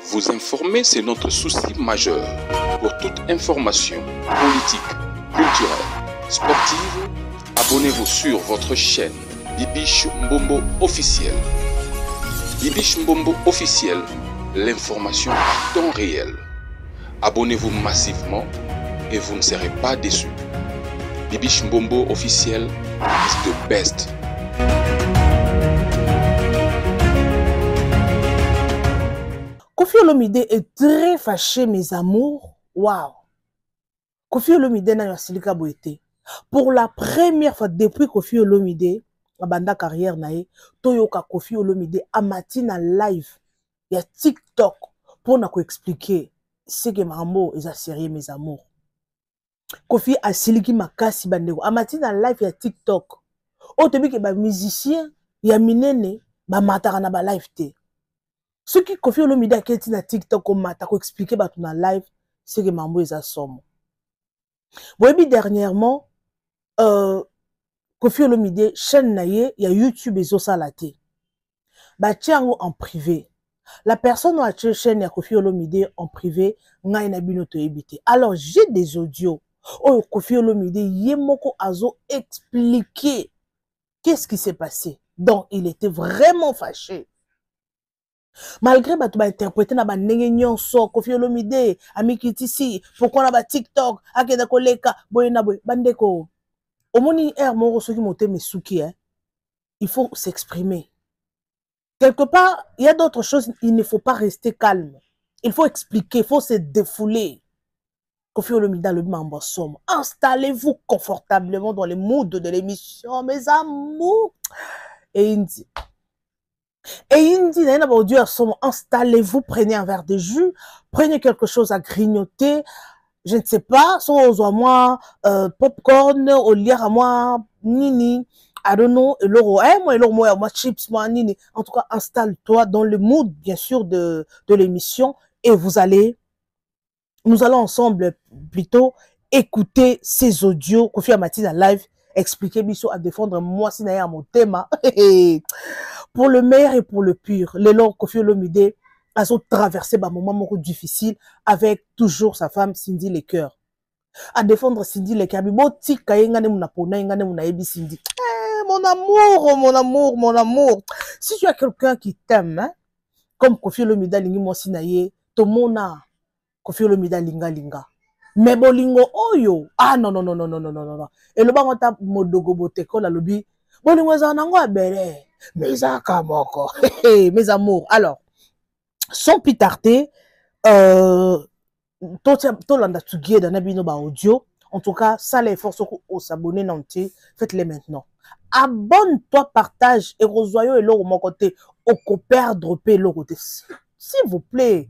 Vous informer, c'est notre souci majeur. Pour toute information politique, culturelle, sportive, abonnez-vous sur votre chaîne Bibiche Mbombo officiel. Bibiche Mbombo officiel, l'information en temps réel. Abonnez-vous massivement et vous ne serez pas déçus. Bibiche Mbombo officiel is the best. Koffi Olomide est très fâché, mes amours. Waouh! Koffi Olomide n'a pas silika boité. Pour la première fois depuis Koffi Olomide, la banda carrière nae, Toyoka Koffi Olomide a matin live. Il y a TikTok pour nous expliquer ce que mambo est sérieux, mes amours. Koffi a siliki makasi bandeko. A matin live il y a TikTok. Au début que ba musicien, il y a minene, ba matara na ba live te. Ce qui Koffi Olomide a été na TikTok comme mata ko expliquer ba na live, c'est que mambo est somme. Bon, dernièrement, Koffi Olomide chaîne naie, il y a YouTube et Zosalate. Ba tiango en privé. La personne a acheté chaîne ya Koffi Olomide en privé, nga na bino to ebité. Alors j'ai des audios. Oh Koffi Olomide yemoko azo expliquer qu'est-ce qui s'est passé. Donc il était vraiment fâché. Malgré que tu vas interpréter na ba ndenge nyonso Koffi Olomide amikitisi pourquoi na ba TikTok akeda koleka boyena boy bandeko omoni air moko soki moté mesuki hein, il faut s'exprimer quelque part. Il y a d'autres choses, il ne faut pas rester calme, il faut expliquer, il faut se défouler. Koffi Olomide le membre somme, installez-vous confortablement dans les moods de l'émission, mes amours. Et il dit installez-vous, prenez un verre de jus, prenez quelque chose à grignoter, je ne sais pas, soit à moi, popcorn, au lire à moi, nini, I don't know, moi, chips, moi, nini. En tout cas, installe-toi dans le mood, bien sûr, de l'émission, et nous allons ensemble, plutôt, écouter ces audios, Koffi Amatina live, expliquer Bissot à défendre moi, si n'a mon thème. Pour le meilleur et pour le pire, les longs Koffi Olomide a traversé un moment difficile avec toujours sa femme Cindy Lecoeur. À défendre Cindy Lecoeur. Mon amour, mon amour, mon amour. Si tu as quelqu'un qui t'aime, hein, comme Koffi Olomide lingi mo sinaye, to mona Koffi Olomide linga linga. Mais bolingo oyo, ah non non non non non non non non. Et le bangota modogo boteko la lobi. Bolingo za nango abere. Mes akamoko. Mes amours. Alors, sans plus tarder, Tolanda Tsugie dans Nabino ba audio. En tout cas, ça les forces au s'abonner nanti, faites-les maintenant. Abonne-toi, partage et rejoignez et l'eau mon côté, au perdre paix l'eau côté. S'il vous plaît.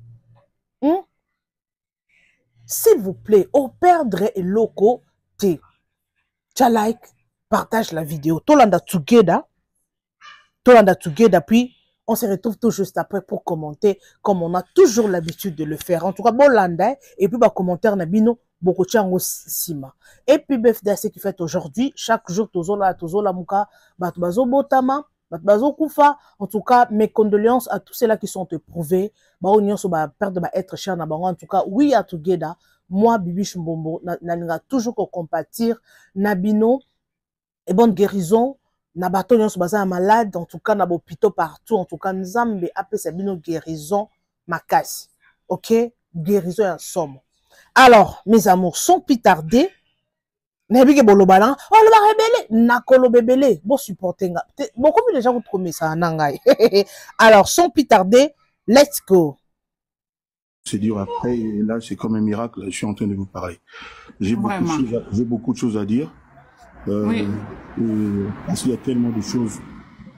S'il vous plaît, au perdre et l'eau côté. Tu like, partage la vidéo. Tolanda Tsugie puis on se retrouve tout juste après pour commenter comme on a toujours l'habitude de le faire. En tout cas, bon landa et puis bah commentaire nabino beaucoup chango sima. Et puis BFD ce qui fait aujourd'hui, chaque jour tozola muka batbazo botama, batbazo kufa. En tout cas, mes condoléances à tous ceux-là qui sont éprouvés. Bah on so ba perdre ba être cher na bango. En tout cas, we are together. Moi Bibiche Mbombo na toujours ko compatir nabino et bonne guérison. Na bato nyonso baza malade, en tout cas na hôpital partout, en tout cas nzambe appelle ça bino guérison makasi. OK? Guérison en somme. Alors, mes amours, sans plus tarder, nebike bolobana, oh le ba rebelle, nakolo bebele, bon supporter nga. Bon combien de gens vous promet ça nangai. Alors, sans plus tarder, let's go. C'est dur après, et là c'est comme un miracle, je suis en train de vous parler. J'ai beaucoup de choses à dire. Oui. Parce qu'il y a tellement de choses,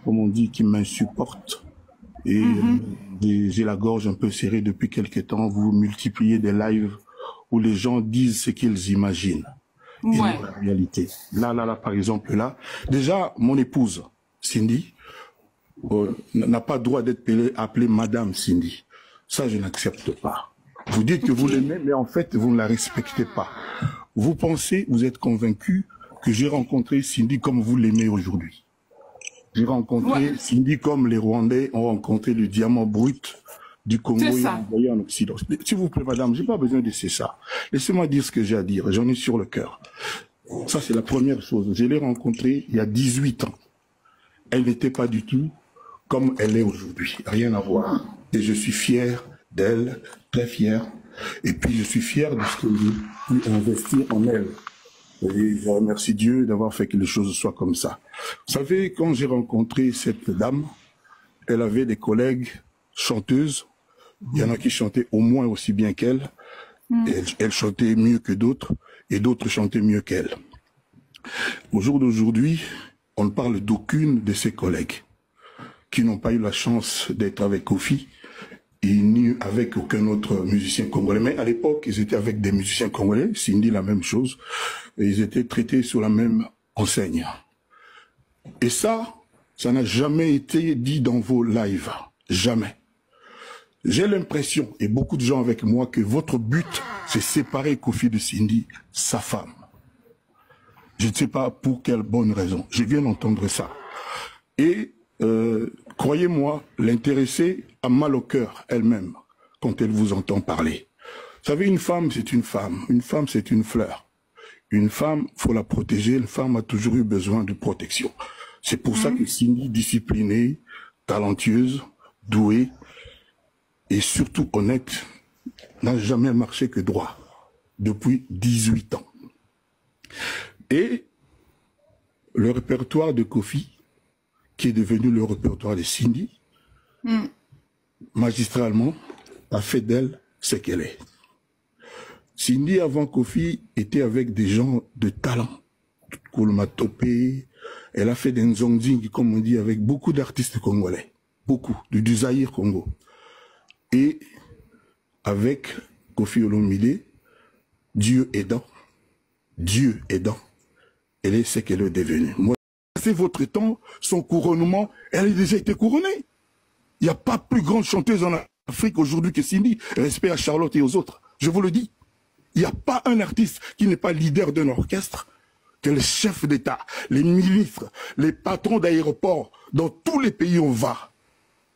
comme on dit, qui m'insupportent. Et j'ai la gorge un peu serrée depuis quelques temps. Vous multipliez des lives où les gens disent ce qu'ils imaginent. Et non la réalité. Là, par exemple, là. Déjà, mon épouse, Cindy, n'a pas le droit d'être appelée Madame Cindy. Ça, je n'accepte pas. Vous dites que vous l'aimez, mais en fait, vous ne la respectez pas. Vous pensez, vous êtes convaincu que j'ai rencontré Cindy comme vous l'aimez aujourd'hui. J'ai rencontré Cindy comme les Rwandais ont rencontré le diamant brut du Congo et envoyé en Occident. S'il vous plaît, madame, j'ai pas besoin de laisser ça. Laissez-moi dire ce que j'ai à dire. J'en ai sur le cœur. Ça, c'est la première chose. Je l'ai rencontrée il y a 18 ans. Elle n'était pas du tout comme elle est aujourd'hui. Rien à voir. Et je suis fier d'elle, très fier. Et puis, je suis fier de ce que j'ai pu investir en elle. Et je remercie Dieu d'avoir fait que les choses soient comme ça. Vous savez, quand j'ai rencontré cette dame, elle avait des collègues chanteuses. Il y en a qui chantaient au moins aussi bien qu'elle. Elle chantait mieux que d'autres et d'autres chantaient mieux qu'elle. Au jour d'aujourd'hui, on ne parle d'aucune de ses collègues qui n'ont pas eu la chance d'être avec Kofi et ni avec aucun autre musicien congolais. Mais à l'époque, ils étaient avec des musiciens congolais, Cindy la même chose, et ils étaient traités sur la même enseigne. Et ça n'a jamais été dit dans vos lives. Jamais. J'ai l'impression, et beaucoup de gens avec moi, que votre but, c'est séparer Kofi de Cindy, sa femme. Je ne sais pas pour quelle bonne raison. Je viens d'entendre ça. Et croyez-moi, l'intéressée a mal au cœur elle-même quand elle vous entend parler. Vous savez, une femme, c'est une femme. Une femme, c'est une fleur. Une femme, faut la protéger. Une femme a toujours eu besoin de protection. C'est pour ça que Cindy, disciplinée, talentueuse, douée et surtout honnête, n'a jamais marché que droit depuis 18 ans. Et le répertoire de Kofi, qui est devenu le répertoire de Cindy, magistralement, a fait d'elle ce qu'elle est. Cindy, avant Kofi, était avec des gens de talent. Koulouma Topé, elle a fait des nzongding, comme on dit, avec beaucoup d'artistes congolais. Beaucoup, du Zaïre Congo. Et avec Kofi Olomide, Dieu aidant, elle est ce qu'elle est devenue. Moi, c'est votre temps, son couronnement, elle a déjà été couronnée. Il n'y a pas plus grande chanteuse en Afrique aujourd'hui que Cindy. Respect à Charlotte et aux autres. Je vous le dis. Il n'y a pas un artiste qui n'est pas leader d'un orchestre que les chefs d'État, les ministres, les patrons d'aéroports, dans tous les pays où on va,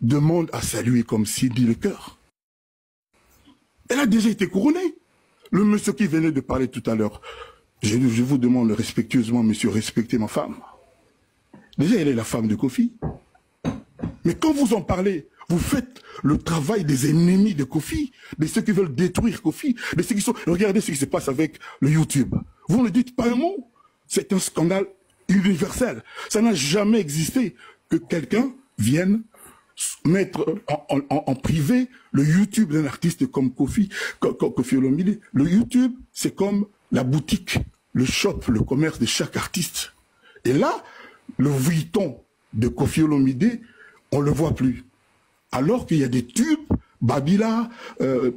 demandent à saluer comme Cindy le cœur. Elle a déjà été couronnée. Le monsieur qui venait de parler tout à l'heure, je vous demande respectueusement, monsieur, respectez ma femme. Déjà, elle est la femme de Kofi. Mais quand vous en parlez, vous faites le travail des ennemis de Kofi, de ceux qui veulent détruire Kofi, de ceux qui sont... Regardez ce qui se passe avec le YouTube. Vous ne dites pas un mot. C'est un scandale universel. Ça n'a jamais existé que quelqu'un vienne mettre en privé le YouTube d'un artiste comme Kofi Olomide. Le YouTube, c'est comme la boutique, le shop, le commerce de chaque artiste. Et là, le Vuitton de Kofi Olomide, on ne le voit plus. Alors qu'il y a des tubes, Babila,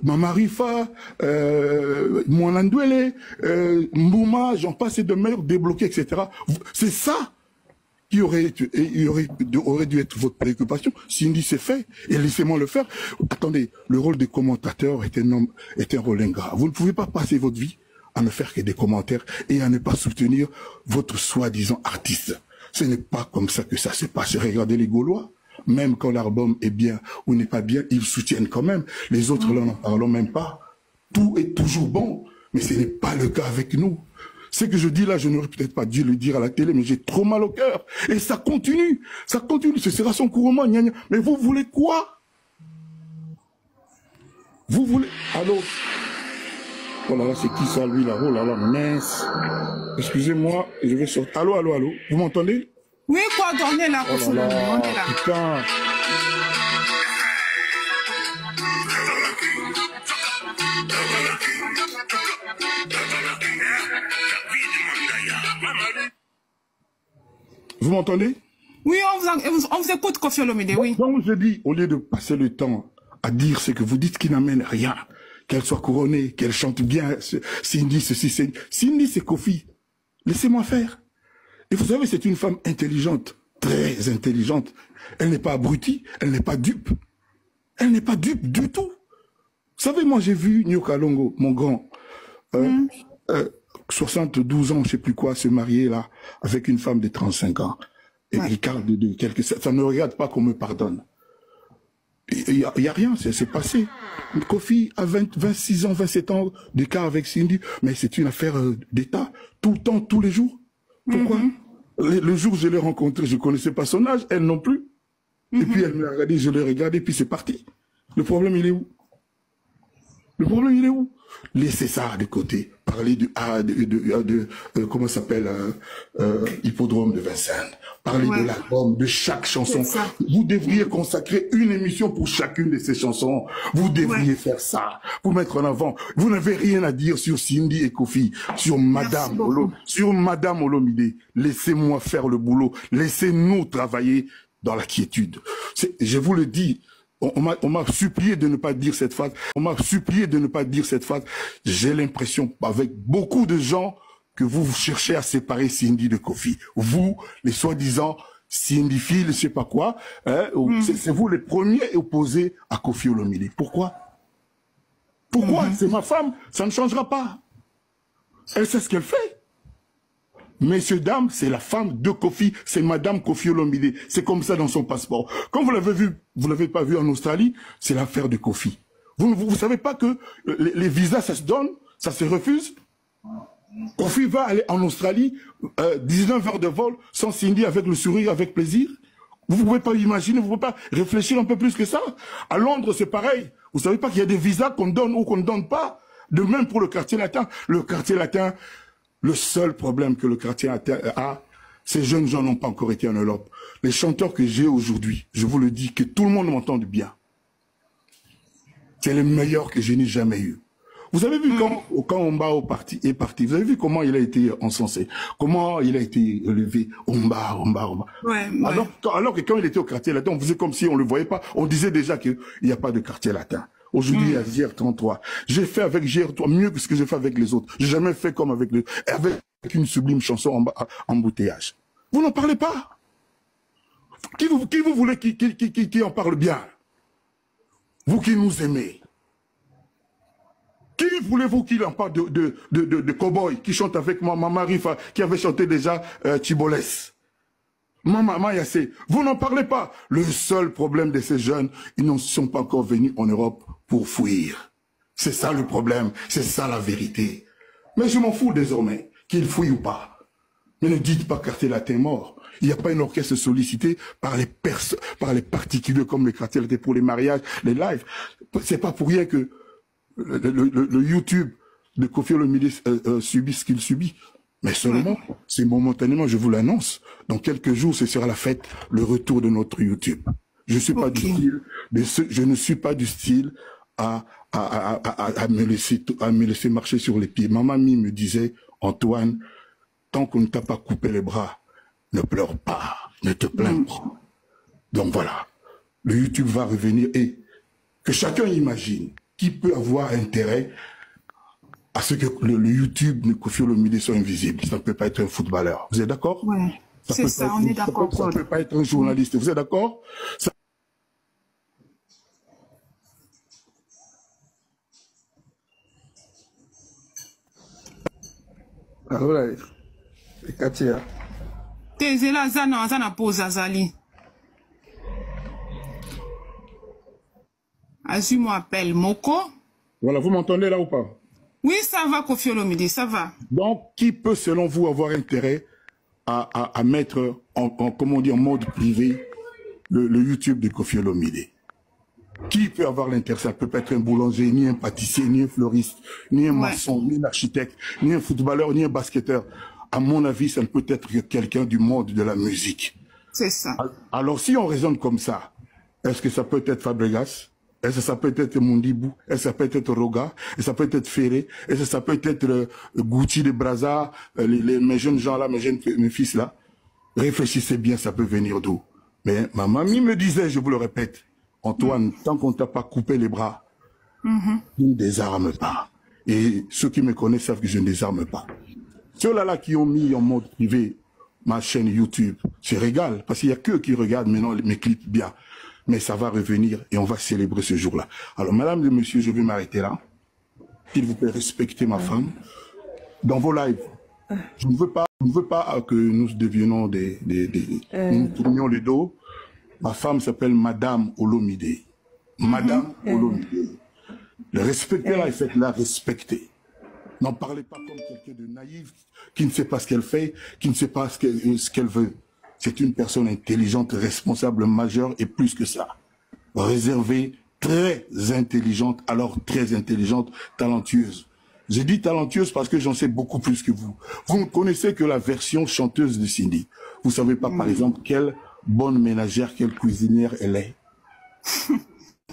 Mamarifa, Mwanandwele, Mbouma, j'en passe de meilleurs débloqués, etc. C'est ça qui aurait dû être votre préoccupation. Cindy c'est fait, et laissez-moi le faire. Attendez, le rôle des commentateurs est un rôle ingrat. Vous ne pouvez pas passer votre vie à ne faire que des commentaires et à ne pas soutenir votre soi-disant artiste. Ce n'est pas comme ça que ça se passe. Regardez les Gaulois. Même quand l'album est bien ou n'est pas bien, ils soutiennent quand même. Les autres, là, n'en parlons même pas. Tout est toujours bon, mais ce n'est pas le cas avec nous. Ce que je dis là, je n'aurais peut-être pas dû le dire à la télé, mais j'ai trop mal au cœur. Et ça continue. Ça continue. Ce sera son couronnement. Gna gna. Mais vous voulez quoi? Vous voulez... Allô? Oh là là, c'est qui ça, lui, là? Oh là là, mince. Excusez-moi, je vais sortir. Allô, allô, allô? Vous m'entendez? Oui, quoi, on est là, oh là là, on est là. Putain. Vous m'entendez? Oui, on vous écoute, Kofi Olomide, oui. Donc je dis, au lieu de passer le temps à dire ce que vous dites qui n'amène rien, qu'elle soit couronnée, qu'elle chante bien, Cindy, ceci, Cindy, c'est Kofi. Laissez-moi faire. Et vous savez, c'est une femme intelligente, très intelligente. Elle n'est pas abrutie, elle n'est pas dupe. Elle n'est pas dupe du tout. Vous savez, moi j'ai vu Nyoka Longo, mon grand, 72 ans, je sais plus quoi, se marier là, avec une femme de 35 ans. Et il parle de quelques... Ça ne regarde pas qu'on me pardonne. Il y a rien, c'est passé. Kofi a 26 ans, 27 ans d'écart avec Cindy, mais c'est une affaire d'État, tout le temps, tous les jours. Pourquoi? Le jour où je l'ai rencontré, je ne connaissais pas son âge, elle non plus. Et puis elle me l'a regardé, je l'ai regardé, puis c'est parti. Le problème, il est où? Le problème, il est où? Laissez ça de côté. Parler comment ça s'appelle, Hippodrome de Vincennes. Parler de l'album, de chaque chanson. Vous devriez consacrer une émission pour chacune de ces chansons. Vous devriez faire ça, pour mettre en avant. Vous n'avez rien à dire sur Cindy et Kofi, sur Madame Olomide. Laissez-moi faire le boulot. Laissez-nous travailler dans la quiétude. Je vous le dis, on m'a supplié de ne pas dire cette phrase. On m'a supplié de ne pas dire cette phrase. J'ai l'impression, avec beaucoup de gens, que vous cherchez à séparer Cindy de Kofi. Vous, les soi-disant Cindy Phil, je sais pas quoi, hein, c'est vous les premiers opposés à Kofi Olomide. Pourquoi? Pourquoi? C'est ma femme, ça ne changera pas. Elle sait ce qu'elle fait. Messieurs, dames, c'est la femme de Kofi, c'est Madame Kofi Olomide. C'est comme ça dans son passeport. Comme vous l'avez vu, vous l'avez pas vu en Australie, c'est l'affaire de Kofi. Vous savez pas que les visas, ça se donne, ça se refuse. Kofi va aller en Australie, 19 heures de vol, sans Cindy, avec le sourire, avec plaisir. Vous ne pouvez pas imaginer, vous ne pouvez pas réfléchir un peu plus que ça. À Londres, c'est pareil. Vous savez pas qu'il y a des visas qu'on donne ou qu'on ne donne pas. De même pour le quartier latin. Le quartier latin, le seul problème que le quartier latin a, ces jeunes gens n'ont pas encore été en Europe. Les chanteurs que j'ai aujourd'hui, je vous le dis, que tout le monde m'entende bien. C'est les meilleurs que je n'ai jamais eu. Vous avez vu quand Omba est parti, vous avez vu comment il a été encensé, comment il a été élevé, Omba. Ouais. Alors que quand il était au quartier latin, on faisait comme si on ne le voyait pas, on disait déjà qu'il n'y a pas de quartier latin. Aujourd'hui, il y a GR33. J'ai fait avec GR3 mieux que ce que j'ai fait avec les autres. J'ai jamais fait comme avec une sublime chanson embouteillage. Vous n'en parlez pas. Qui vous voulez qui en parle bien? Vous qui nous aimez. Qui voulez-vous qu'il en parle de Cowboy qui chante avec moi, Mama Rifa, qui avait chanté déjà Tibolès? Maman Yassé, vous n'en parlez pas. Le seul problème de ces jeunes, ils ne sont pas encore venus en Europe pour fuir. C'est ça le problème, c'est ça la vérité. Mais je m'en fous désormais, qu'ils fuient ou pas. Mais ne dites pas quartier latin mort. Il n'y a pas un orchestre sollicité par les particuliers comme les quartiers latin pour les mariages, les lives. C'est pas pour rien que le YouTube de Kofi Olomide subit ce qu'il subit. Mais seulement, c'est momentanément, je vous l'annonce. Dans quelques jours, ce sera la fête, le retour de notre YouTube. Je suis pas du style, je ne suis pas du style à me laisser marcher sur les pieds. Ma mamie me disait, Antoine, tant qu'on ne t'a pas coupé les bras, ne pleure pas, ne te plains pas. Donc voilà, le YouTube va revenir et que chacun imagine qui peut avoir intérêt à ce que le YouTube de Kofi Olomide soit invisible. Ça ne peut pas être un footballeur. Vous êtes d'accord? Oui, c'est ça, on est d'accord. Ça ne peut pas être un journaliste. Vous êtes d'accord? Alors là, Katia. Tezela zana pose azali. Azu m'appelle Moko. Voilà, vous m'entendez là ou pas? Oui, ça va, Kofi Olomide, ça va. Donc, qui peut, selon vous, avoir intérêt à mettre comment dire, en mode privé le YouTube de Kofi Olomide? Qui peut avoir l'intérêt? Ça peut pas être un boulanger, ni un pâtissier, ni un fleuriste, ni un maçon, ni un architecte, ni un footballeur, ni un basketteur. À mon avis, ça ne peut être que quelqu'un du monde de la musique. C'est ça. Alors, si on raisonne comme ça, est-ce que ça peut être Fabregas? Est-ce que ça peut être Mondibou? Est-ce que ça peut être Roga? Est-ce que ça peut être Ferré? Est-ce que ça peut être Gucci de Brazza? Mes jeunes gens là, mes fils là? Réfléchissez bien, ça peut venir d'où? Mais ma mamie me disait, je vous le répète, Antoine, tant qu'on t'a pas coupé les bras, tu ne désarmes pas. Et ceux qui me connaissent savent que je ne désarme pas. Ceux-là qui ont mis en mode privé ma chaîne YouTube, se régalent, parce qu'il n'y a qu'eux qui regardent maintenant mes clips bien. Mais ça va revenir et on va célébrer ce jour-là. Alors, madame et monsieur, je vais m'arrêter là. S'il vous plaît, respectez ma femme. Dans vos lives, je ne veux pas que nous deviennons nous tournions le dos. Ma femme s'appelle Madame Olomide. Madame Olomide. Respectez-la et faites-la respecter. N'en parlez pas comme quelqu'un de naïf qui ne sait pas ce qu'elle fait, qui ne sait pas ce qu'elle veut. C'est une personne intelligente, responsable, majeure et plus que ça. Réservée, très intelligente, alors très intelligente, talentueuse. J'ai dit talentueuse parce que j'en sais beaucoup plus que vous. Vous ne connaissez que la version chanteuse de Cindy. Vous ne savez pas, par exemple, quelle bonne ménagère, quelle cuisinière elle est.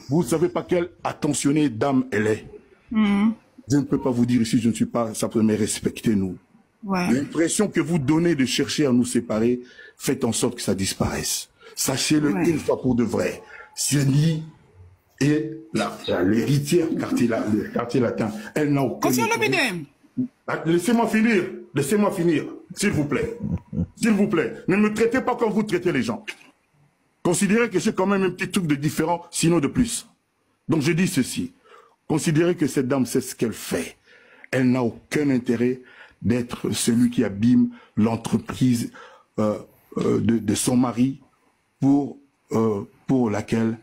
Vous ne savez pas quelle attentionnée dame elle est. Je ne peux pas vous dire ici, je ne suis pas, ça peut me respecter, nous. Ouais. L'impression que vous donnez de chercher à nous séparer, faites en sorte que ça disparaisse. Sachez-le une fois pour de vrai. Cindy est l'héritière quartier latin. Elle n'a aucun... Laissez-moi finir, s'il vous plaît. S'il vous plaît, ne me traitez pas comme vous traitez les gens. Considérez que j'ai quand même un petit truc de différent, sinon de plus. Donc je dis ceci. Considérez que cette dame sait ce qu'elle fait. Elle n'a aucun intérêt d'être celui qui abîme l'entreprise de son mari pour laquelle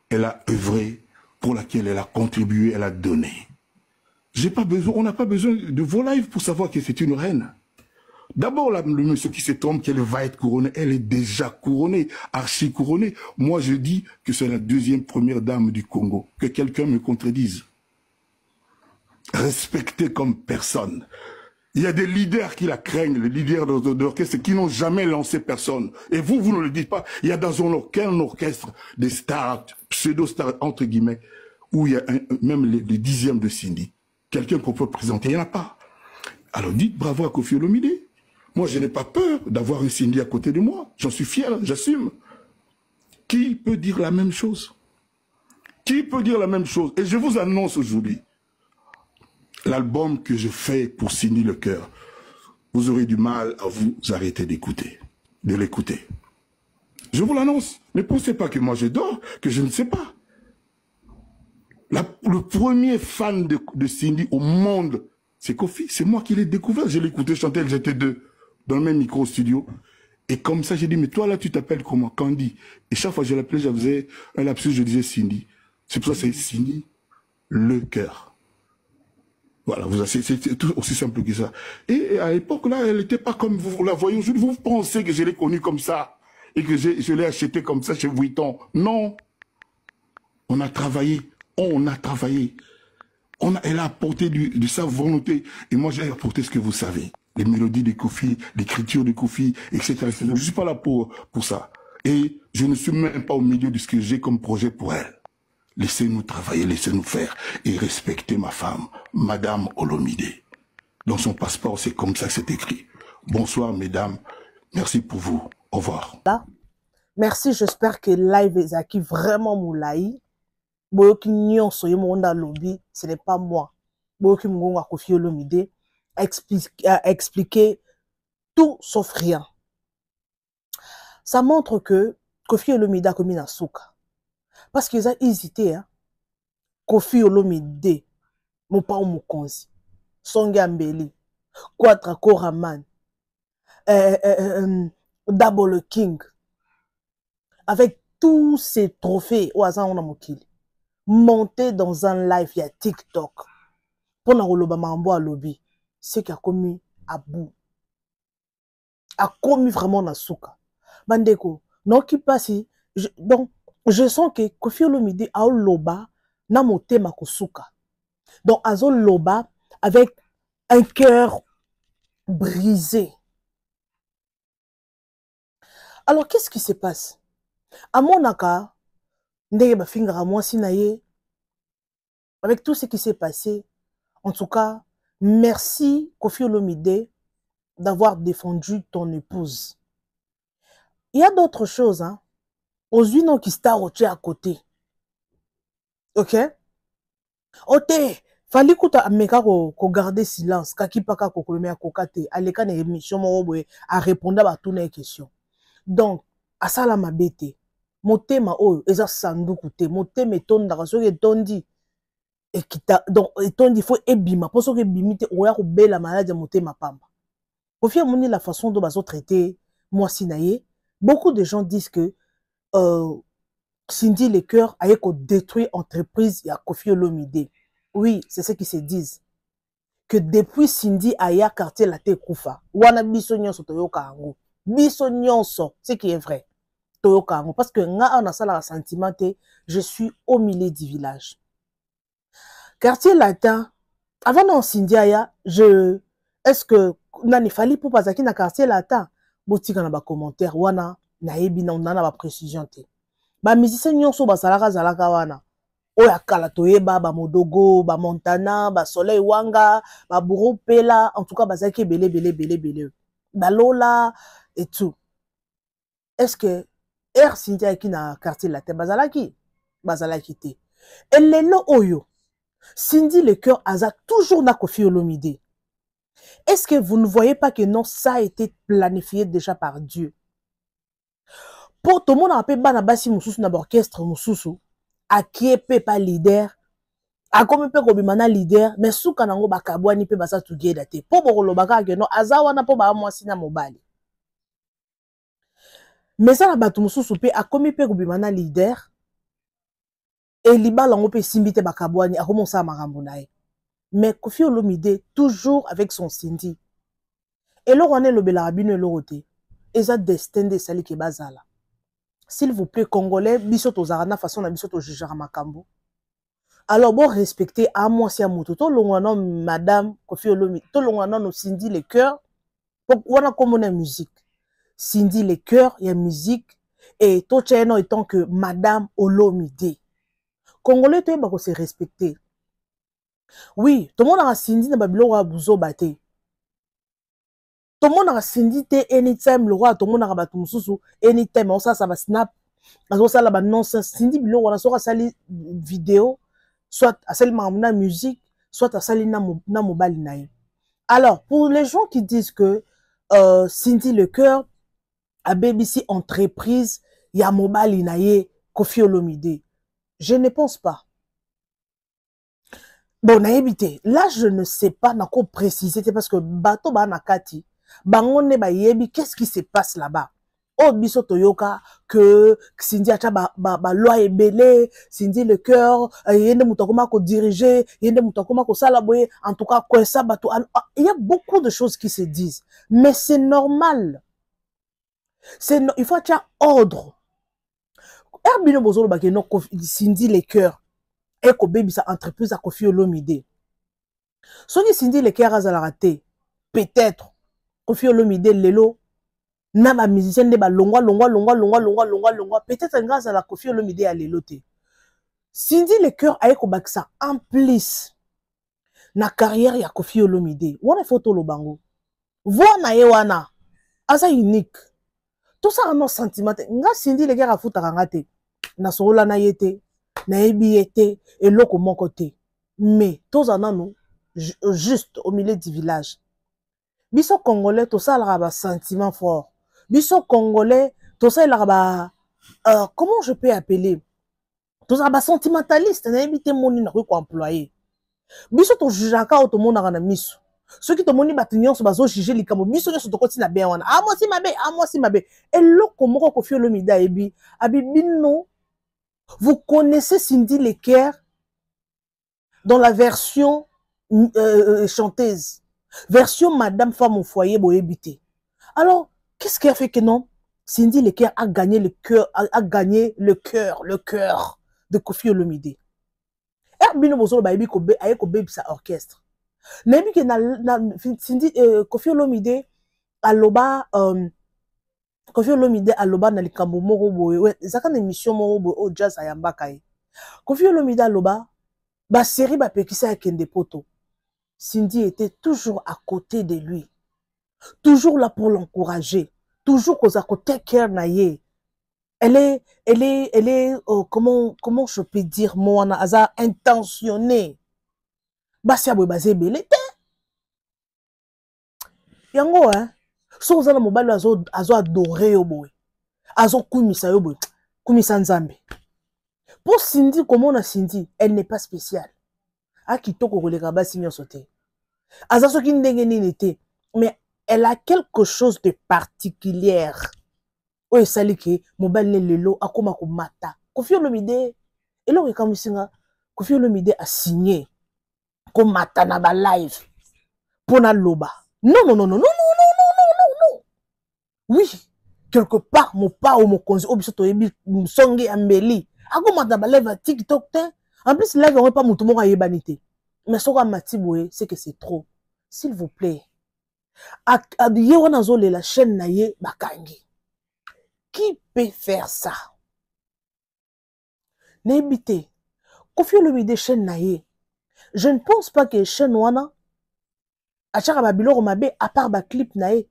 elle a œuvré, pour laquelle elle a contribué, elle a donné. On n'a pas besoin de vos lives pour savoir que c'est une reine. D'abord, le monsieur qui se trompe qu'elle va être couronnée, elle est déjà couronnée, archi couronnée. Moi, je dis que c'est la deuxième première dame du Congo. Que quelqu'un me contredise. Respectée comme personne. Il y a des leaders qui la craignent, les leaders d'orchestre qui n'ont jamais lancé personne. Et vous ne le dites pas. Il y a dans aucun orchestre des stars, pseudo-stars, entre guillemets, où il y a même les dixièmes de Cindy. Quelqu'un qu'on peut présenter, il n'y en a pas. Alors dites bravo à Koffi Olomide. Moi, je n'ai pas peur d'avoir une Cindy à côté de moi. J'en suis fier, j'assume. Qui peut dire la même chose? Qui peut dire la même chose? Et je vous annonce aujourd'hui, l'album que je fais pour Cindy Le Cœur, vous aurez du mal à vous arrêter d'écouter, de l'écouter. Je vous l'annonce. Ne pensez pas que moi je dors, que je ne sais pas. Le premier fan de Cindy au monde, c'est Koffi. C'est moi qui l'ai découvert. Je l'ai écouté chanter, j'étais deux, dans le même micro-studio. Et comme ça, j'ai dit, mais toi là, tu t'appelles comment? Candy. Et chaque fois que je l'appelais, je faisais un lapsus, je disais Cindy. C'est pour ça que c'est Cindy Le Cœur. Voilà, c'est tout aussi simple que ça. Et à l'époque, là, elle n'était pas comme vous la voyez aujourd'hui. Vous pensez que je l'ai connue comme ça et que je l'ai achetée comme ça chez Vuitton. Non. On a travaillé. On a travaillé. Elle a apporté de sa volonté. Et moi, j'ai apporté ce que vous savez. Les mélodies de Koffi, l'écriture de Koffi, etc., etc. Je ne suis pas là pour ça. Et je ne suis même pas au milieu de ce que j'ai comme projet pour elle. Laissez-nous travailler, laissez-nous faire. Et respectez ma femme, Madame Olomide. Dans son passeport, c'est comme ça que c'est écrit. Bonsoir, mesdames. Merci pour vous. Au revoir. Merci, j'espère que live est acquis vraiment moulaï. Boyoki nyonso ye monda lobby, ce n'est pas moi. Boyoki Mungonga Koffi Olomide a expliqué tout sauf rien. Ça montre que Koffi Olomide a commis un souka. Parce qu'ils ont hésité, hein. Koffi Olomide, mon père Mokonzi, Songa Mbeli, Quadra Koraman, Double King, avec tous ces trophées au hasard on a mokili. Monter dans un live, il y a TikTok. Pour na roloba mambo à lobby, c'est qui a commis à bout. A commis vraiment na souka. Bandeko, non qui passe, donc, je sens que Koffi Olomide a loba na motema kosuka. Donc, azo loba avec un cœur brisé. Alors, qu'est-ce qui se passe? À mon aka, avec tout ce qui s'est passé, en tout cas, merci Koffi Olomide d'avoir défendu ton épouse. Il y a d'autres choses, hein. Aux unes qui staroché à côté. Ok? Ok. Fallait que tu meka ko garder silence. Kaki paka ko kolomea kokate. Aleka ne émission mo à répondre à toutes les questions. Donc, à ça la mabete. Motema oyo eza sanduku te. Motema etonda kaso etondi. Et kita donc etondi faut ebima. Pour ça que bimite oya ko bela maladie motema pamba. Au fur et à mesure la façon dont bazo traiter moi sinaye, beaucoup de gens disent que Cindy le cœur a détruit l'entreprise et a Koffi Olomide. Oui, c'est ce qu'ils se disent. Que depuis Cindy aya quartier la te kufa. Wana biso nyonso toyoka ango. Biso nyonso, ce qui est vrai. Toyoka ango. Parce que nga on a ça la sentiment je suis au milieu du village. Quartier latin, avant non Cindy aya, est-ce que nani fali pour pasaki na quartier latin? Botika na ba commentaire wana na yebi na na ba précision te. Ba musicien nyonso basalaka zalaka wana. Oya kala toyeba ba Modogo, ba Montana, ba Soleil Wanga, ba Bourreau Pela, en tout cas bazaki belé. Ba Lola et tout. Est-ce que Air Cynthia qui na quartier latin bazalaki te. Et lelo oyo Cindy le cœur aza toujours na Koffi Olomide. Est-ce que vous ne voyez pas que non, ça a été planifié déjà par Dieu? Pour tout le monde, on bana basi mususu na orchestre mususu, a qui est pas leader, a comme pe ko bimana leader, mais sou kanango bakabwani pe basa together te. Po bokolo baka ke no azawana po ba mwasi na mobali. Mais ça na batu mususu pe a comme pe ko bimana leader, et libala ngo pe simbite bakabwani a commencé à makambo na ye. Mais Koffi Olomide toujours avec son Cindy. Et là on est le belabino loroté. Et ça destin de sali ke bazala. S'il vous plaît, Congolais, bisoto zarana façon na bisoto jujara makambo. Alors bon respecter à moi si à moto to longwana madame Koffi Olomide, to longwana no Cindy le cœur. Pour wana comme on a musique. Cindy le cœur, il y a musique et to cheno étant que madame Olomide. Congolais to ba se respecter. Oui, tout le monde a Cindy na babilo wa buzo baté. Tout le monde a Cindy te anytime le roi, tout le monde a batu mususu anytime on ça va snap. On ça la nonsense Cindy bilo wana so sali vidéo, soit à sali mamuna musique, soit à sali na mobile naï. Alors, pour les gens qui disent que Cindy le cœur a BBC entreprise, il y a mobile naï Koffi Olomide. Je ne pense pas. Bon, naïbité. Là, je ne sais pas, n'a qu'à préciser, parce que bateau ba nakati, bangone ba yebi, qu'est-ce qui se passe là-bas? Oh, biso toyoka, que Cindy acha ba loi est belé, Cindy le cœur, yende mutakoma ko diriger, yende mutakoma ko salaboye, en tout cas, quoi ça bateau. Il y a beaucoup de choses qui se disent. Mais c'est normal. Il faut avoir ordre. Herbino bozolo ba no Cindy le cœur. Et que baby sa entreprise a Koffi Olomide. Soki Cindy le cœur a raté. Peut-être Koffi Olomide lelo na ba musicien de ba longwa. Peut-être grâce à la Koffi Olomide à leloté. Cindy le cœur a ko baksa en plus na carrière ya Koffi Olomide. Wana photo lo bango. Wana ye wana asa unique. Tout ça un sentiment. Nga Cindy le cœur a futa ngate. Na sola na yete. Na ebiete et loko mon côté. Mais tous en nous juste au milieu du village. Biso Congolais tout ça là ba sentiment fort. Biso Congolais tout ça là ba comment je peux appeler? Tout ça ba sentimentaliste na ebité moni na ko employé. Biso to jujaka auto mona na miso. Ceux qui te moni batignon so bazo juger likamo biso nyoso to koti na bien wana. Ah moi si mabe. Et loko moko Koffi Olomide ebi abibino. Vous connaissez Cindy le cœur dans la version chanteuse, version Madame Femme au foyer boébité. Alors, qu'est-ce qui a fait que non? Cindy le cœur a gagné le cœur, a gagné le cœur de Koffi Olomide. Herbino bozolo ba ebi ko baby sa orchestre. Nebi ke na Cindy Koffi Olomide aloba Koffi Olomide aloba na likambo moko boye ezaka na émission moko boye o jazz ayambaka ye. Koffi Olomide aloba ba série ba pekisa ya kende poto. Cindy était toujours à côté de lui. Toujours là pour l'encourager. Toujours koza ko take care na ye. Elle est comment je peux dire moi na aza intentionnée. Basi aboye bazé belé te. Yango hein. So vous allez mobile azo adoré yo boy. Azo kumisa yo boy. Kumisa nzambe. Pour Cindy, comment on a Cindy, elle n'est pas spéciale. A kitoko koleka basi nyonso te. Aza soki ndenge nini te. Mais elle a quelque chose de particulière. Oye sali ke mobile lelo akoma ko mata Koffi Olomide et là comme singa Koffi Olomide a signé comme matana ba live pour na loba. Non non non non non non non non non non. Oui, quelque part mon pa ou mon konzi obisoto yebi songi ambeli. Ako matana ba live TikTok te. En plus live on pas mutu moko yebanité. Mais ce qu'on m'a dit, c'est que c'est trop. S'il vous plaît. La chaîne naye bakangi. Qui peut faire ça? N'ébité. Koffi Olomide chaîne naye. Je ne pense pas que chaîne wana a chaka babilo mabe à part ba clip naye.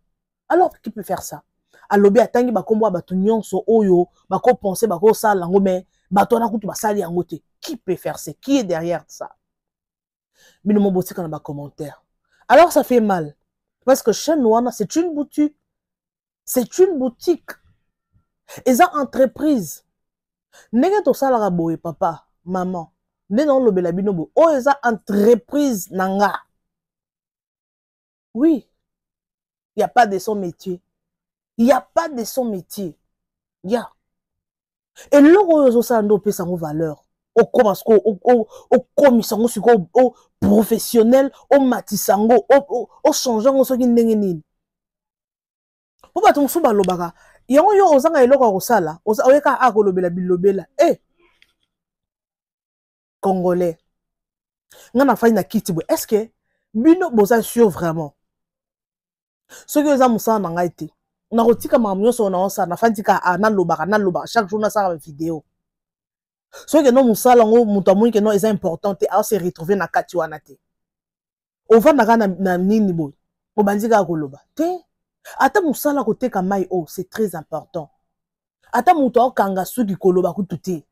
Alors qui peut faire ça? Alobi atangi ba kombo ba nyonso oyo ba ko penser ba ko sala ngo mais ba to na kutu ba sali yango te. Qui peut faire ça? Qui est derrière ça? Bino mo botika na ba commentaire. Alors ça fait mal. Parce que chez nous, c'est une boutique. C'est une boutique. Et ça, entreprise. Nega to salara boye, papa, maman. Nena on lobe la binobo. Oh, et ça, entreprise nanga. Oui. Il n'y a pas de son métier. Il n'y a pas de son métier. Il y a. Et l'euro, ça, on peut s'en valeur. Au commissango, au professionnel, au matisango, au changeant, au soki ndengenini. Pour pas ton souba lobaka. Yango yo ozanga eloko akosala, oyeka akolobela bilobela. Eh. Congolais. Ngana fayi na kiti bo. Est-ce que bino boza sûr vraiment? Ce que oza musana na ngai te. Na kotika mamnyo so na osa na fandika na lobaka chaque jour na sa vidéo. Ce que non musala ngo muto amoyi que non est important te a se retrouver na kati wana te. Ova na nini boy. Obandika koloba. Te. Ata musala koteka mai o, c'est très important. Ata muto okanga suki koloba kututi.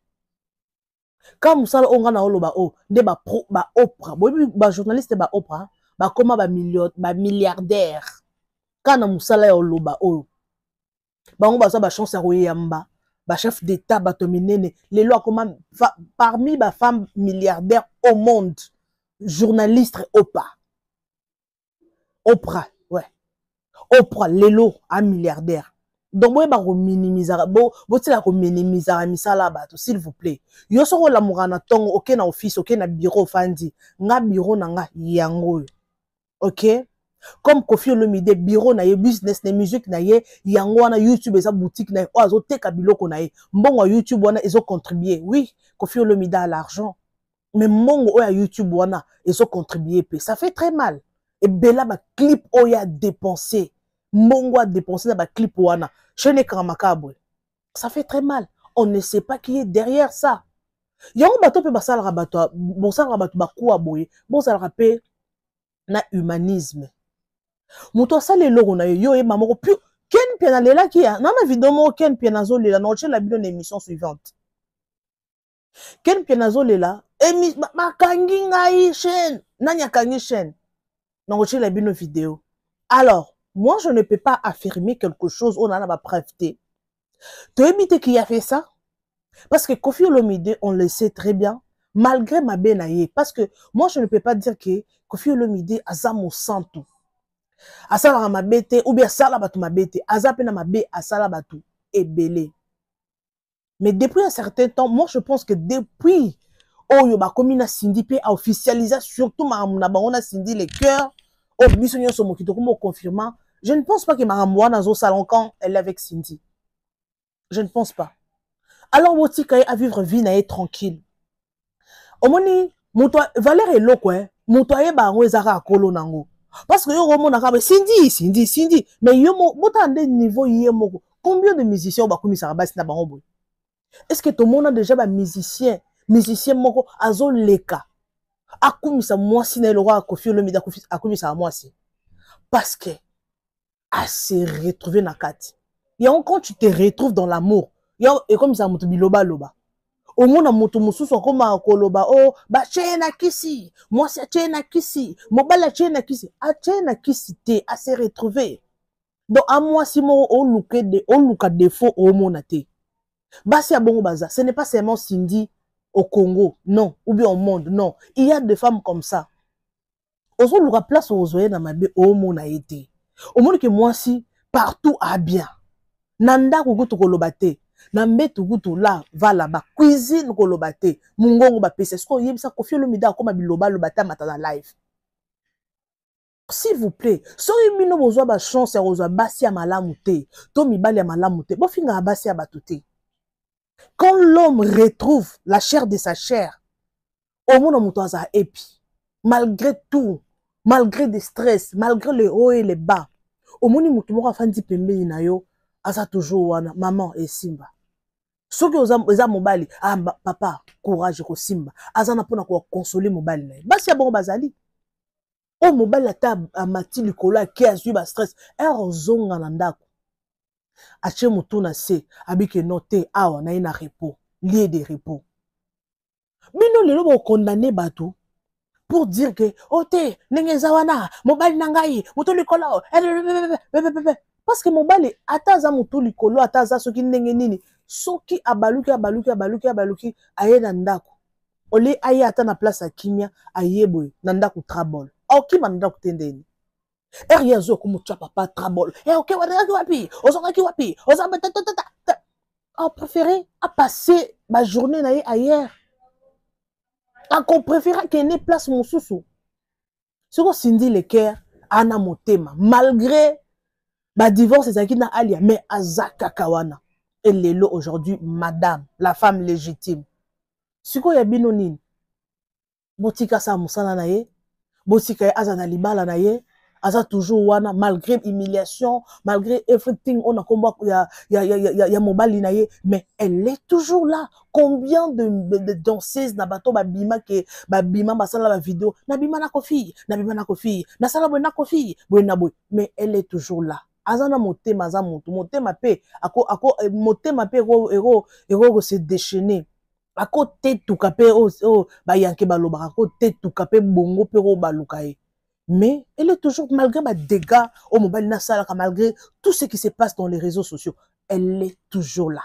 Quand musala onga na oloba o, nde ba pro ba Oprah. Boy ba journaliste ba Oprah, ba koma ba milliardaire. Quand na musala ya oloba o. Ba ngo ba sa ba chance ya koyamba. Ba chef d'état ba tominene, les lois comment parmi ba femmes milliardaires au monde, journaliste Oprah. Oprah, ouais. Oprah, Lelo, un milliardaire. Donc, moi, je vais minimiser, s'il vous plaît. Yo soro la mourana tongo, ok na office, ok na bureau, fandi. Nga bureau na nga yango. Ok? Comme Koffi Olomide, bureau na ye, business na musique na ye, yango na YouTube, eza boutique na ye, oazo teka biloko na ye. Mbongo YouTube wana, ils ont contribué. Oui, Koffi Olomide a l'argent. Mais mbongo oya YouTube wana, ils ont contribué. Ça fait très mal. Et bela ba clip oya dépensé. Mbongo a dépensé dans ba clip wana. Chene Karamakabwe. Ça fait très mal. On ne sait pas qui est derrière ça. Yango bato pe basala rabato, bosala rabato bakuwa boye, bosala rapé na humanisme. Muto sale logo na yo e mamoko pi ken pena lela ki ya. Nana vidéo mo ken pena zo lela na oche la vidéo na émission suivante. Ken pena zo lela makangi ngai chaîne, nanya kangi chaîne. Na oche la vidéo. Alors, moi je ne peux pas affirmer quelque chose on a ma preuve. Tu évites qui a fait ça? Parce que Koffi Olomide, on le sait très bien, malgré ma benaye, parce que moi je ne peux pas dire que Koffi Olomide a ça mon santo. Asala ma bete ou bien sala batu ma bete, azapena ma be asala batu et belé. Mais depuis un certain temps, moi je pense que depuis Oyo ba komina Cindy pe a officialisé surtout ma na Cindy les cœurs, au bisonyo so mokito comme confirmant, je ne pense pas que ma mwana zo salon quand elle est avec Cindy. Je ne pense pas. Alors Wotika a vivre vie na tranquille. Omoni muto Valère et loko muto ba ngo ezaka akolo nango. Parce que yo remona ka Cindy mais yo mo botande niveau yemo combien de musiciens ba komisa basi na bango boy. Est-ce que tout le monde a déjà ba musicien moko azo leka akumisa mwasi na le roi Koffi Olomide akumisa mwasi parce que à se retrouver na kati. Et quand tu te retrouves dans l'amour, et comme ça mutu biloba loba. Au monde mutu mususu comme akoloba oh ba chena kisi, moi c'est chena kisi, mobala chena kisi, a chena kisi te à se retrouver. Donc à moi si mo o luka défaut au monate. Basi ya bongo baza, ce n'est pas seulement Cindy au Congo, non, ou bien au monde, non. Il y a des femmes comme ça. Ozo luka place aux oye na mabe au mona été. Au monde que moi si partout a bien. Nanda kuku to kolobate. na mbetu kutu là va là-bas cuisine koloba te mungongo ba pesa sko yebisa Koffi Olomide akoma biloba lobata mata na live. S'il vous plaît, soki bino bozwa ba chance ya kozwa basi ya malamu te to mibali ya malamu te bofinga basi ya bato te. Quand l'homme retrouve la chair de sa chair, au monde muto aza epi, malgré tout, malgré des stress, malgré les hauts et les bas, au monde muto moko afandi pembeni na yo aza toujours wana maman et simba. Soki oza mobali, ah papa, courage ko simba, aza na pona ko consoler mobali na ye. Basi ya bongo bazali. O mobali ata amati likolo ki azwi ba stress, zonga na ndako. Ache mutu na se, abike note awa na ina repos, lieu de repos. Bino lelo bo condamner bato pour dire que oh te ndenge zawana mobali na ngai mutu likolo parce que mobali ata za mutu likolo ata za soki ndenge nini soki abaluki aye na ndako ole aye ata na place ya kimia ayeboy na ndako trabol oki na ndako tendeni Eriezo kumutua papa trabol ok wapi ozongaki wapi ozamba a préféré à passer ma journée na ailleurs qu'on préfère qu'il ait place mon sous-sous. Ce qu'on s'indit le cœur, ana motema. Malgré ma divorce, c'est na alia, mais azaka kawana. Et lelo aujourd'hui, madame, la femme légitime. Ce qu'on y a binonin. Botika sa musana na ye, botika azana libala na ye, aza toujours wana, malgré humiliation, malgré everything, on a combat, ya mobali na ye, mais elle est toujours là. Combien de danseuses na bato babima ke babima basala la vidéo, nabima na kofi, na sala bo na kofi, bo na boy, mais elle est toujours là. Azana motema za mutu, motema pe, motema pe ero se déchaîner. Ako te tukape ba yanke baloba, ako te tukape bongo pe ro balukaye. Mais elle est toujours, malgré les dégâts, au mobile nasala, malgré tout ce qui se passe dans les réseaux sociaux, elle est toujours là.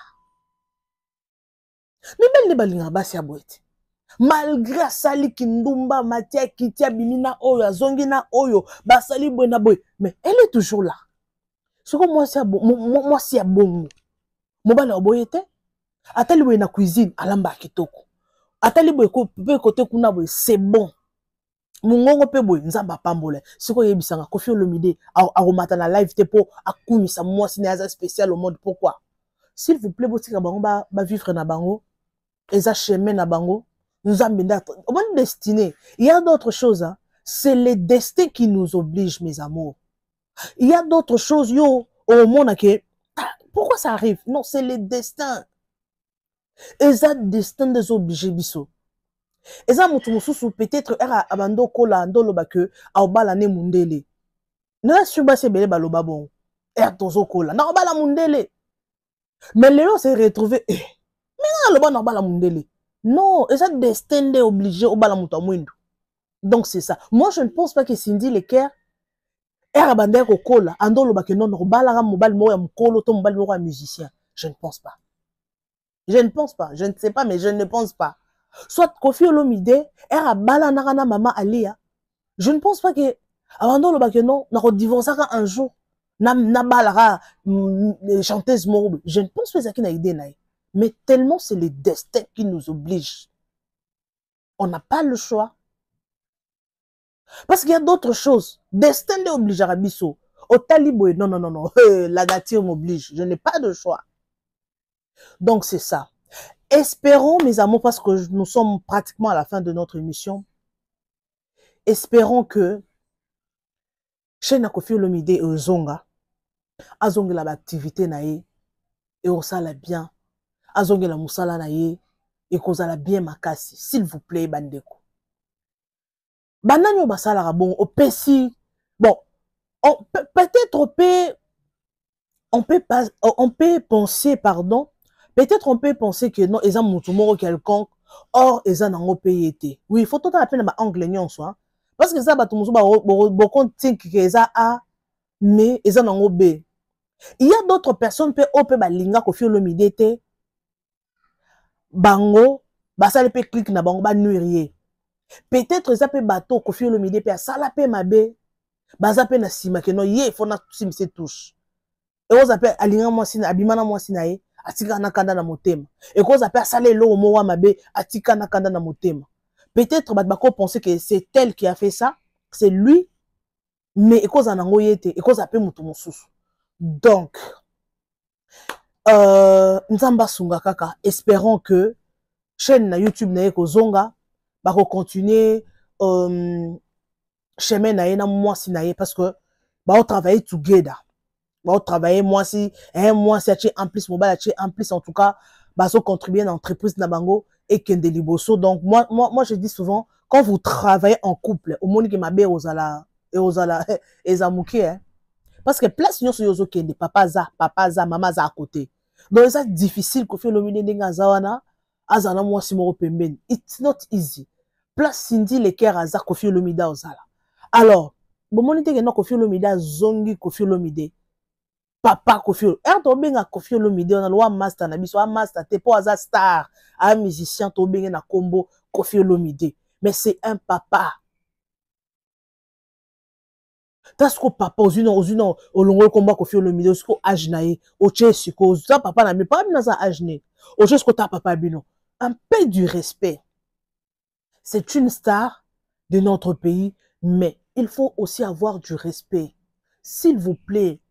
Mais belle ne balinga basi aboite. Malgré sali kindumba matia kitia binina oyo zongina oyo basali buena boy, mais elle est toujours là. Ce que moi c'est bon. Mobile oboyete. Atali boy na cuisine alamba kitoko. Atali boy ko côté kuna boy c'est bon. Mungongo pe boy nzamba pambole siko yebisanga Koffi Olomide aromata na live te po akumisa moi sinaza spécial au monde. Pourquoi? S'il vous plaît botika bango ba vivre na bango eza chemin na bango nzambe ndata bonne destinée. Il y a d'autres choses hein. C'est le destin qui nous oblige mes amours. Il y a d'autres choses yo au monde que pourquoi ça arrive? Non, c'est le destin. Eza destin des obligés biso. Eza mutu mususu peut-être era abando kola ndolo ba que aobala ne mundele. Na suba se bele baloba bon. Tozo kola. Na obala mundele. Mais Léo s'est retrouvé mais na obala mundele. Non, eza destin de obligé obala mutu mwindo. Donc c'est ça. Moi je ne pense pas que Cindy Leker era bande ko kola andolo ba que non obala ga mobile mo ya mukolo to mobile mo ya musicien. Je ne pense pas. Je ne pense pas. Je ne sais pas mais je ne pense pas. Soit Koffi Olomide era bala na mama Alia. Je ne pense pas que avant le bac non na divorcer un jour na balara chanteuse morobe. Je ne pense pas que ça qui n'a idée naï. Mais tellement c'est le destin qui nous oblige. On n'a pas le choix. Parce qu'il y a d'autres choses. Destin de oblige à Rabisso. Au taliboué, non. La nature m'oblige. Je n'ai pas de choix. Donc c'est ça. Espérons, mes amours, parce que nous sommes pratiquement à la fin de notre émission, espérons que chez Koffi Olomide et Ozonga, azongi la activité nae, et osala bien, azongi la musala nae, et kozala bien makasi, s'il vous plaît, bandeko. Bananyo basala bon, au pesi, bon, peut-être on peut penser, pardon, peut-être on peut penser que non, ils ont moutoumoro quelconque, or ils ont un pays été. Oui, il faut tout à fait ma angle en soi. Parce que ça, beaucoup think que ils ont A, mais ils ont un B. Il y a d'autres personnes qui peuvent balinga Koffi Olomide te bango, basale pe clic na bango ba nuirier. Peut-être ça peut bateau Koffi Olomide pe sala pe mabe, baza pe na sima que non, il faut na sim se touche. Et on appelle alinga moi sina abimana moi sinae. atika na kanda na motema. Et cause appelle ça les lots moa mabe, atika na kanda na motema. Peut-être bako penser que c'est elle qui a fait ça, c'est lui, mais et cause anango yete, et cause appelle mutu mosusu. Donc, nzamba sunga kaka, espérons que chaîne na YouTube na yeko zonga, bako continuer chemin na ye na moi si na ye parce que bako travailler together. Bako travailler moi si en plus mobile en plus en tout cas bako contribuer à l'entreprise na bango et kende liboso. Donc moi je dis souvent quand vous travaillez en couple au monde qui m'a bé ozala ezamuki hein. Parce que place nyonso yozo kende papa za mama za à côté. Donc c'est difficile ko fait le mine ndinga zawana azana moi si moko pembeni. It's not easy. Place Cindy le cœur aza Koffi Olomide ozala. Alors, bon monite que non Koffi Olomide zongi Koffi Olomide. Papa Koffi Olomide. Er to benga Koffi Olomide on a loi master na biso master te po aza star, un musicien to benga na combo Koffi Olomide. Mais c'est un papa. Parce que papa ozino olongo combat Koffi Olomide osko âge nae, oche siko ça papa na mi pas na za âge ne. Oche sko ta papa bino. Un peu du respect. C'est une star de notre pays, mais il faut aussi avoir du respect. S'il vous plaît.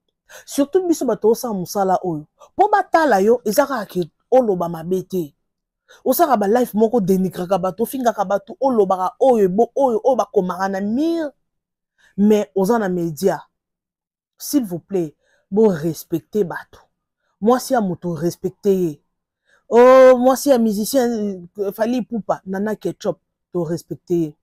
Surtout, biso bato sa musala oyo. Po batala yo, ezaka ki oloba mabete. Osaka ba life moko denigraka bato, fingaka bato olobaka oyo bo oyo o ba komaka na mir. Mais ozana média. S'il vous plaît, bon respecter bato. Moi si a moto respecter. Oh, moi si a musicien fali poupa nana ketchup. To respecter.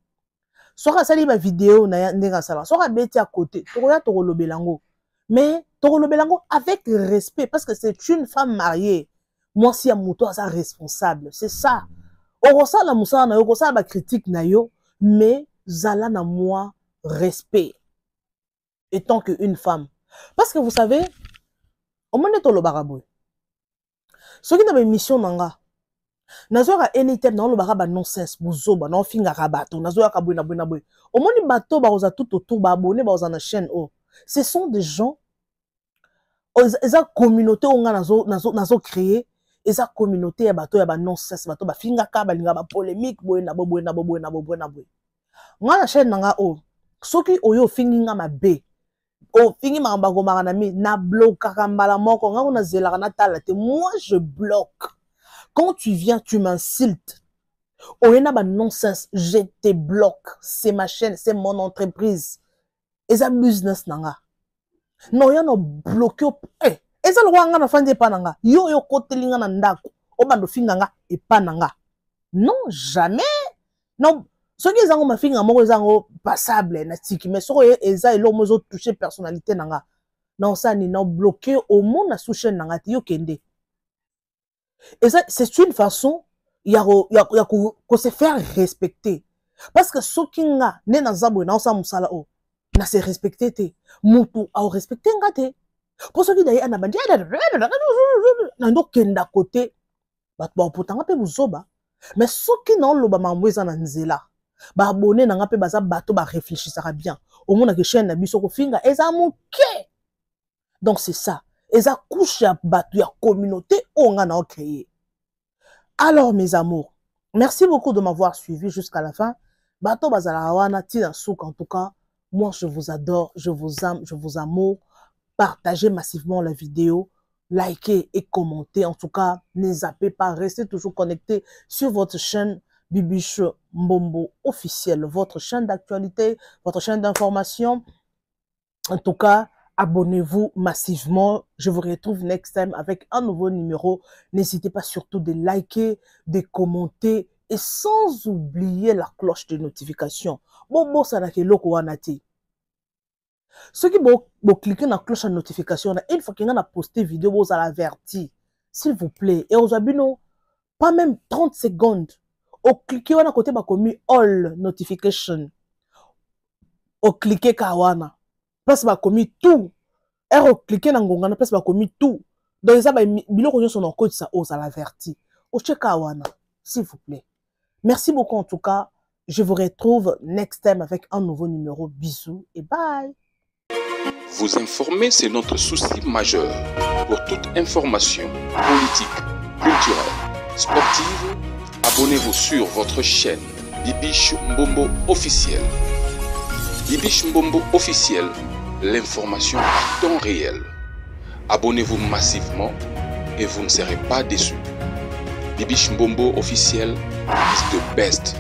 Soka sali ba vidéo na ndenga sala. Soka beti à côté. Tokoya tokolobelango. Mais tokolobelango avec respect parce que c'est une femme mariée. Moi si a moto asa responsable, c'est ça. Orosa la musa na yo, orosa ba critique na yo, mais zala na moi respect. Étant que une femme. Parce que vous savez, au moment de l'obaraboy. Ce qui n'a mission nanga. Nazoka anytime na olobaka ba nonsense buzoba na ofinga rabato nazoka boy na boy omoni bato ba oza tout autour ba abonné ba oza na chaîne oh ce sont des gens eza communauté onga nazo créer eza communauté ya bato ya ba nonsense bato ba finga ka ba linga ba polémique boy na boy nga na chaîne nanga oh soki oyo finginga mabe o fingi mamba gomaka na mi na bloquer kambala moko nga na zelaka na tala te moi je bloque. Quand tu viens, tu m'insultes. Oyena ba nonsense, je te bloque. C'est ma chaîne, c'est mon entreprise. Et ça business nanga. Non, y'a no bloqué. Eh, et ça le wanga na fande pa nanga. Yo kote linga na ndako. O bando finga nga e pa nanga. Non, jamais. Non, ce qui est ma finga moko zango passable na tiki mais so eza elo mozo toucher personnalité nanga. Non ça ni non bloqué au monde na sous chaîne nanga ti yo kende. Et ça, c'est une façon, il y a se faire respecter. Parce que ce qui n'a, n'est dans un bon ensemble, n'a se respecté, te. Moutou, a respecté, ngate. Pour ceux qui d'ailleurs, n'a pas dit, n'a d'aucun côté, bah, pourtant, on peut vous oba. Mais ceux qui n'ont le bas moué, en nzela. Bah, abonné, n'a pas baza, bateau, bah, réfléchir, ça va bien. Au moins, que chaîne, n'a biso, finga, et ça mouké. Donc, c'est ça. Et ça couche à battre la communauté on a créé. Alors mes amours, merci beaucoup de m'avoir suivi jusqu'à la fin. Bato bazalawana tina souk en tout cas, moi je vous adore, je vous aime, je vous amour. Partagez massivement la vidéo, likez et commentez. En tout cas, ne zappez pas, restez toujours connectés sur votre chaîne Bibiche Mbombo officielle, votre chaîne d'actualité, votre chaîne d'information. En tout cas, abonnez-vous massivement. Je vous retrouve next time avec un nouveau numéro. N'hésitez pas surtout de liker, de commenter et sans oublier la cloche de notification. Bon, ça n'a que l'oko wanati. Ceux qui vont cliquer dans la cloche de notification, une fois qu'il y a posté vidéo, vous allez avertir. S'il vous plaît. Et aux abonnés, pas même 30 secondes. Au cliquer, on a côté commis all notification. Au cliquer kawana. Place ba commis tout. Et cliquer dans ngongana place ba commis tout. Donc ça ba biloko nyo son code ça ose à l'averti. Au chekawana, s'il vous plaît. Merci beaucoup en tout cas. Je vous retrouve next time avec un nouveau numéro. Bisous et bye. Vous informer, c'est notre souci majeur. Pour toute information politique, culturelle, sportive, abonnez-vous sur votre chaîne Bibiche Mbombo officiel. Bibiche Mbombo officiel, l'information à temps réel. Abonnez-vous massivement et vous ne serez pas déçus. Bibiche Mbombo officiel is the best.